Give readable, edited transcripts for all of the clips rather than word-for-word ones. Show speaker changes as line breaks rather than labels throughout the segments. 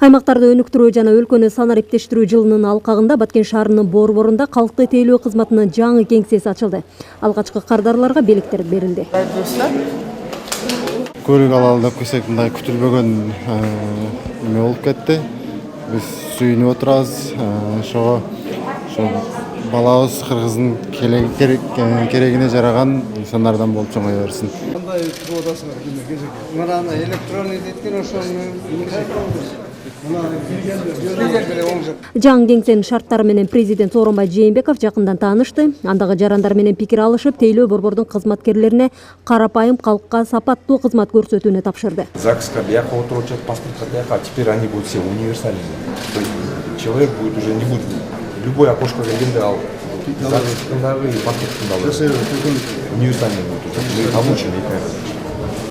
Аймактарды өнүктүрүү жана өлкөнү санариптештирүү жылынын алкагында Баткен шаарынын борборунда калкты тейлөө кызматынын жаңы кеңсеси ачылды. Алгачкы кардарларга белектер берилди.
Көрүк алалы деп келсек, мындай күтүлбөгөн эме болуп кетти. Биз сүйүнүп отурабыз. Ошого балабыз кыргыздын керегине жараган инсандардан болуп чоңое берсин.
Кандай туруп атасыңар күнү кечеги? Мына электронный деткен ошону
Жаңы кеңсенин шарттары менен президент Сооронбай Жээнбеков жакындан таанышты. Андагы жарандар менен пикир алышып, тейлөө борбордун кызматкерлерине карапайым калкка сапаттуу кызмат көрсөтүүнү тапшырды.
ЗАГСка бияка отуручу паспортко бияка, а теперь они будут все универсальные. То есть человек будет уже не будет любой окошко келгенде ал ЗАГСтагы и паспорттун универсальный будет уже. Мы обучены эки.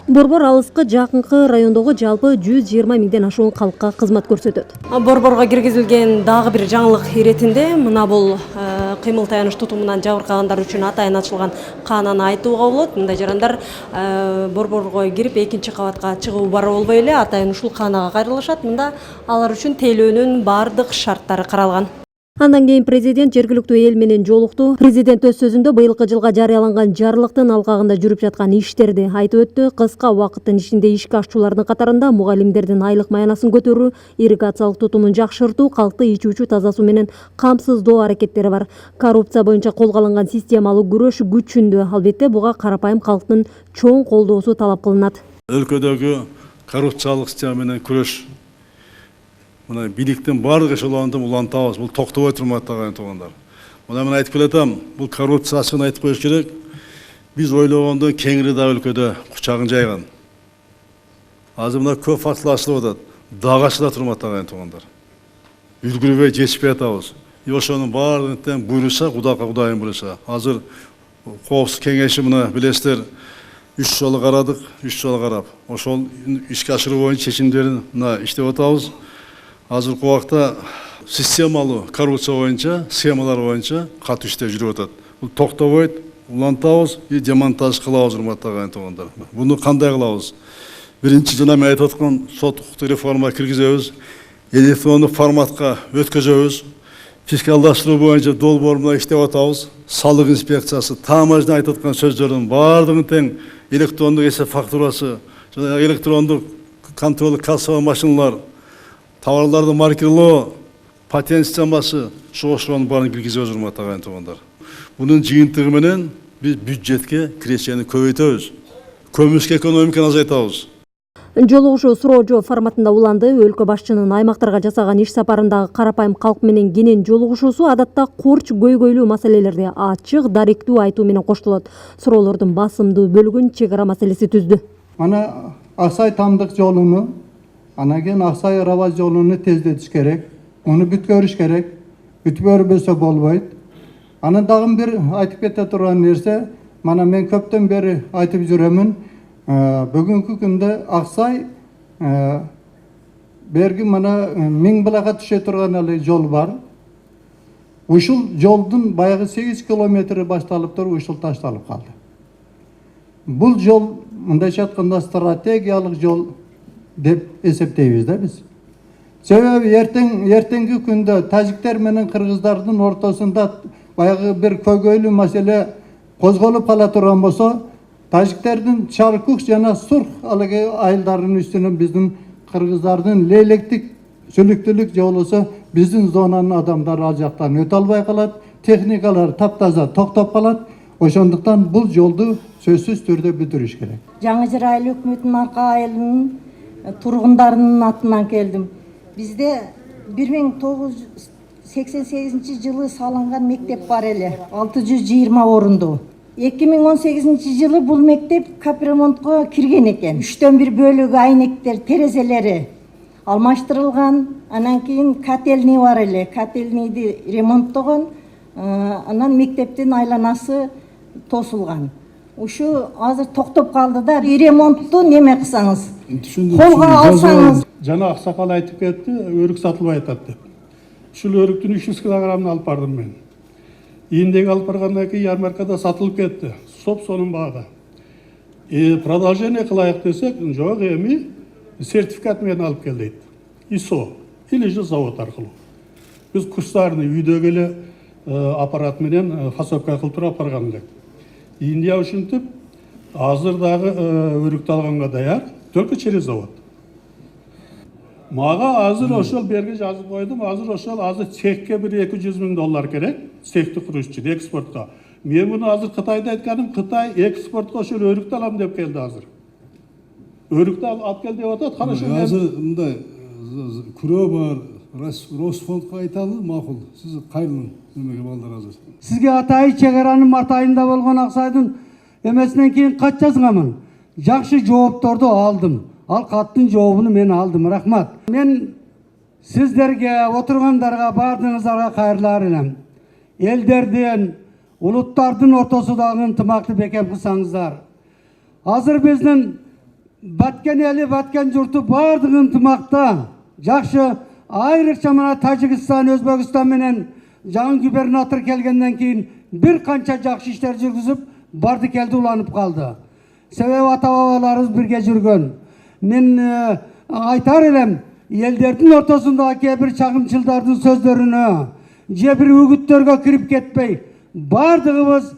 Борбор алыскы жакынкы райондогу жалпы 120 миңден ашуун калкка кызмат көрсөтөт. Борборго киргизилген дагы бир жаңылык иретинде мына бул кыймыл таяныш тутумунан жабыркагандар үчүн атайын ачылган каананы айтууга болот. Мындай жарандар борборго кирип экинчи кабатка чыгуу бар болбой эле атайын ушул каанага кайрылышат. Мында алар үчүн тейлөөнүн бардык шарттары каралган. Андан кийин президент жергиликтүү эл менен жолукту. Президент өз сөзүндө быйылкы жылга жарыяланган жарлыктын алкагында жүрүп жаткан иштерди айтып өттү. Кыска убакыттын ичинде ишке ашчулардын катарында мугалимдердин айлык маянасын көтөрүү, ирригациялык тутумун жакшыртуу, калкты ичүүчү таза суу менен камсыздоо аракеттери бар. Коррупция боюнча колго алынган системалуу күрөш күчүндө. Албетте буга карапайым калктын чоң колдоосу талап кылынат.
Өлкөдөгү коррупциялык система менен күрөш мына бийликтин бардык эшелонунда улантабыз. Бул токтобой турмат агайын туугандар. Мына мен айтып келатам, бул коррупция ачыгын айтып коюш керек. Биз ойлогондон кеңири да өлкөдө кучагын жайган. Азыр мына көп фактылар ачылып атат. Дагы ачыла турмат агайын туугандар. Үлгүрбөй жетишпей атабыз. Ошонун баардыгын тең буйруса, Кудайга Кудайым буйруса. Азыр коопсуздук кеңеши мына билесиздер 3 жолу карадык, 3 жолу карап. Ошол ишке ашыруу боюнча чечимдерин мына иштеп атабыз. Азыркы убакта системалуу коррупция боюнча, схемалар боюнча катуу иштеп жүрүп атат. Бул токтобойт, улантабыз и демонтаж кылабыз, урматтуу агайын туугандар. Буну кандай кылабыз? Биринчи жана мен айтып аткан сот укуктук реформа киргизебиз, электрондук форматка өткөзөбүз, фискалдаштыруу боюнча долбоор менен иштеп атабыз. Салык инспекциясы, таможня айтып аткан сөздөрдүн баардыгын тең электрондук эсеп фактурасы, жана электрондук контролдук кассовый машиналар, товарларды маркировоо, патент системасы, ошонун баарын киргизебиз, урматтуу агайын туугандар. Бунун жыйынтыгы менен биз бюджетке кирешени көбөйтөбүз, көмүскө экономиканы азайтабыз.
Жолугушуу суроо жооп форматында уланды. Өлкө башчынын аймактарга жасаган иш сапарындагы карапайым калк менен кенен жолугушуусу адатта корч көйгөйлүү маселелерди ачык, даректүү айтуу менен коштолот. Суроолордун басымдуу бөлүгүн чек ара маселеси түздү.
Ана Аксай Тамдык жолуну, анан кийин Аксай Ырабаз жолуну тездетиш керек. Onu бүткөрүш керек. Бүтбөрбөсө болбойт. Анан дагы бир айтып кете турган нерсе, мана мен көптөн бери айтып жүрөмүн. Бүгүнкү күндө Аксай берги мана Миңбулакка түшө турган эле жол бар. Ушул жолдун баягы 8 километри башталып туруп, ушул ташталып калды. Бул жол мындайча айтканда стратегиялык жол деп эсептейбиз да биз. Себеби эртеңки күндө тажиктер менен кыргыздардын ортосунда баягы бир көйгөйлүү маселе козголуп кала турган болсо, тажиктердин Чаркук жана Сурх айылдарынын үстүнөн биздин кыргыздардын лейлектик сүлүктүүлүк жолусу биздин зонанын адамдары ал жактан өтө албай калат, техникалар таптаза токтоп калат. Ошондуктан бул жолду сөзсүз түрдө бүтүрүш керек.
Жаңы Жыр айыл өкмөтүнүн арка айылынын тургундарынын атынан келдим. Бизде 1988 жылы салынган мектеп бар эле, 620 орундуу. 2018 жылы бул мектеп капремонтко кирген экен. 3/1 бөлүгү айнектер, терезелери алмаштырылган. Анан кийин котельный бар эле, котельныйды ремонттогон. Анан мектептин айланасы тосулган. Ушу азыр токтоп калды да, ремонтту неме кылсаңыз, колго алсаңыз.
Жана аксакал айтып кетти, өрүк сатылбай атат деп. Ушул өрүктүн 300 килограммын алып бардым мен. Ийиндеги алып баргандан кийин ярмаркада сатылып кетти. Соп-сонун баада. Продолжение кылайык десек, жок, эми сертификат менен алып кел дейт. ИСО или же завод аркылуу. Биз курстарын үйдөгө эле аппарат менен фасовка кылып туруп барган элек. Индия ушинтип азыр дагы өрүктү алганга даяр, только через завод. Мага азыр ошол берге жазып койдум, азыр цехке бир $200,000 керек, цехти куруш үчүн экспортко. Мен муну азыр Кытайда айтканым, Кытай экспортко ошол өрүктү алам деп келди азыр. Өрүктү алып кел деп атат, карашы.
Азыр мындай күрөө бар, Росфондко айталы макул. Сиз кайрылың немеге балдар азыр.
Сизге атайы чек аранын март айында болгон Аксайдын эмесинен кийин кат жазганмын. Жакшы жоопторду алдым. Ал каттын жообун мен алдым. Рахмат. Мен сиздерге, отургандарга бардыгыңыздарга кайрылар элем. Элдердин, улуттардын ортосундагы ынтымакты бекем кылсаңыздар. Азыр биздин баткен эли, баткен журту бардыгы ынтымакта. Жакшы, айрыкча мына Тажикстан, Өзбекстан менен жаңы губернатор келгенден кийин бир канча жакшы иштер жүргүзүп, барды келди уланып калды. Себеби ата-бабаларыбыз бирге жүргөн. Мен айтар элем, элдердин ортосундагы кээ бир чагымчылдардын сөздөрүнө, же бир үгүттөргө кирип кетпей, бардыгыбыз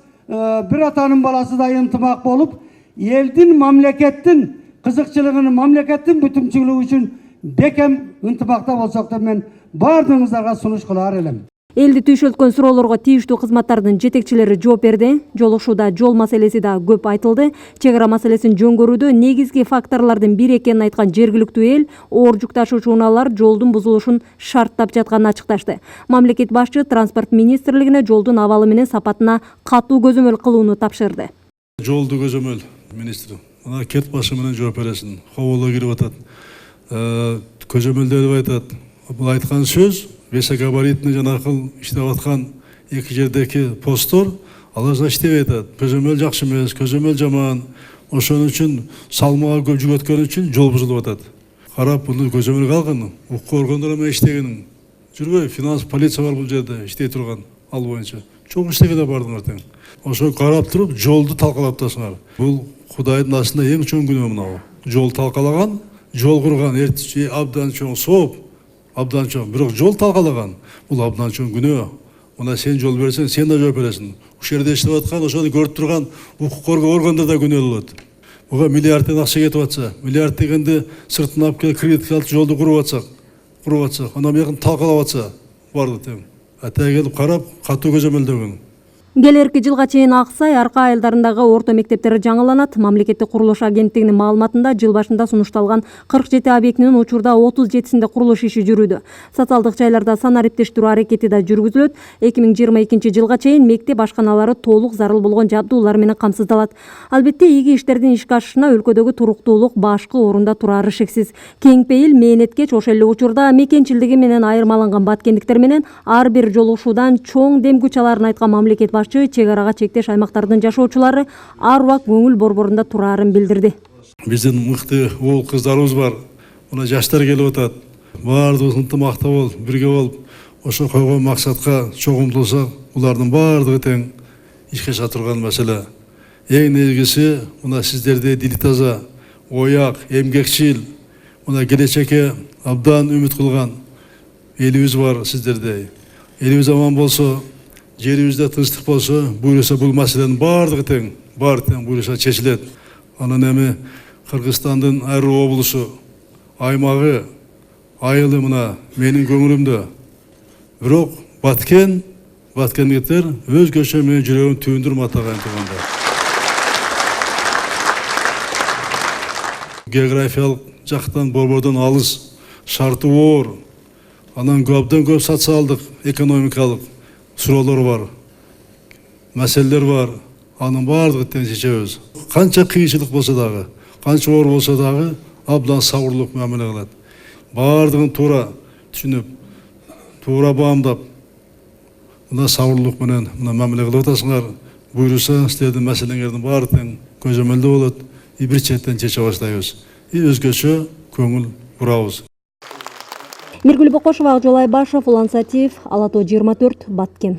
бир атанын баласыдай ынтымак болуп, элдин, мамлекеттин кызыкчылыгын, мамлекеттин бүтүнчүлүгү үчүн бекем ынтымакта болсок деп мен бардыгыңыздарга сунуш кылар элем.
Элди түйшөлткөн суроолорго тийиштүү кызматтардын жетекчилери жооп берди. Жолугушууда жол маселеси да көп айтылды. Чек ара маселесин жөнгөрүүдө негизги факторлордун бири экенин айткан жергиликтүү эл оор жүк ташуучу унаалар жолдун бузулушун шарттап жатканын ачыкташты. Мамлекет башчы транспорт министрлигине жолдун абалы менен сапатына катуу көзөмөл кылууну тапшырды.
Жолду көзөмөл министр. Мына кет башы менен жооп бересин. Хоболо кирип атат. Көзөмөлдөрүп айтат. Бул айткан сөз весогабаритный жанакыл иштеп аткан эки жердеки посттор алар иштебей атат. Көзөмөл жакшы эмес, көзөмөл жаман. Ошон үчүн салмага көп жүк өткөн үчүн жол бузулуп атат. Карап буну көзөмөлгө алган, укук органдары менен иштеген. Жүрбөй, финанс полиция бар бул жерде иштей турган ал боюнча. Чоң иштегенде бардыңар тең. Ошо карап туруп жолду талкалап атасыңар. Бул Кудайдын астында эң чоң күнөө мынау. Жол талкалаган, жол курган, абдан чоң сооп, абдан чоң. Бирок жол талкалаган, бул абдан чоң күнөө. Мына сен жол берсең, сен да жооп бересиң. Ушул жерде иштеп аткан, ошону көрүп турган укук коргоо органдар да күнөөлүү болот. Буга миллиардтан акча кетип атса, миллиард дегенде сыртынан алып келип кредитке алып жолду куруп атсак, анан бuyog'ini талкалап атса, барды тең. Ата келип карап, катуу көзөмөлдөгөн.
Келерки жылга чейин Аксай арка айылдарындагы орто мектептер жаңыланат. Мамлекеттик курулуш агенттигинин маалыматында жыл башында сунушталган 47 объектинин учурда 37синде курулуш иши жүрүүдө. Социалдык жайларда санариптештирүү аракети да жүргүзүлөт. 2022 жылга чейин мектеп ашканалары толук зарыл болгон жабдуулар менен камсыздалат. Албетте иги иштердин ишке ашышына өлкөдөгү туруктуулук башкы орунда турары шексиз. Кең пейил, мээнеткеч ошол эле учурда мекенчилдиги менен айырмаланган баткендиктер менен ар бир жолугушуудан чоң дем күч аларын айткан мамлекет чек арага чектеш аймактардын жашоочулары ар убак көңүл борборунда турарын билдирди.
Биздин мыкты уул кыздарыбыз бар. Мына жаштар келип атат. Баардыгыбыз ынтымакта болуп, бирге болуп, ошо койгон максатка чоң умтулсак, булардын баардыгы тең ишке аша турган маселе. Эң негизгиси мына сиздерде дили таза, ояк, эмгекчил, мына келечекке абдан үмүт кылган элибиз бар сиздерде. Элибиз аман болсо, жерибизде тынчтык болсо, буюрса бул маселенин баардыгы тең, буюрса чечилет. Анан эми Кыргызстандын ар облусу, аймагы, айылы мына менин көңүлүмдө. Бирок баткендиктер өзгөчө менин жүрөгүм түйүндүрүп атаган турганда. Географиялык жактан борбордон алыс, шарты оор, анан абдан көп социалдык, экономикалык суроолор бар, маселелер бар, анын баардыгы тең чечебиз. Канча кыйынчылык болсо дагы, канча оор болсо дагы абдан сабырлык мамиле кылат. Баардыгын туура түшүнүп, туура баамдап, мына сабырлык менен мына мамиле кылып атасыңар. Буюрса, силердин маселеңердин баары тең көзөмөлдө болот, бир четтен чече баштайбыз. Өзгөчө көңүл бурабыз.
Миргүл Бокошева, Акжол Айбашев, Улан Сатиев, Ала Тоо 24, Баткен.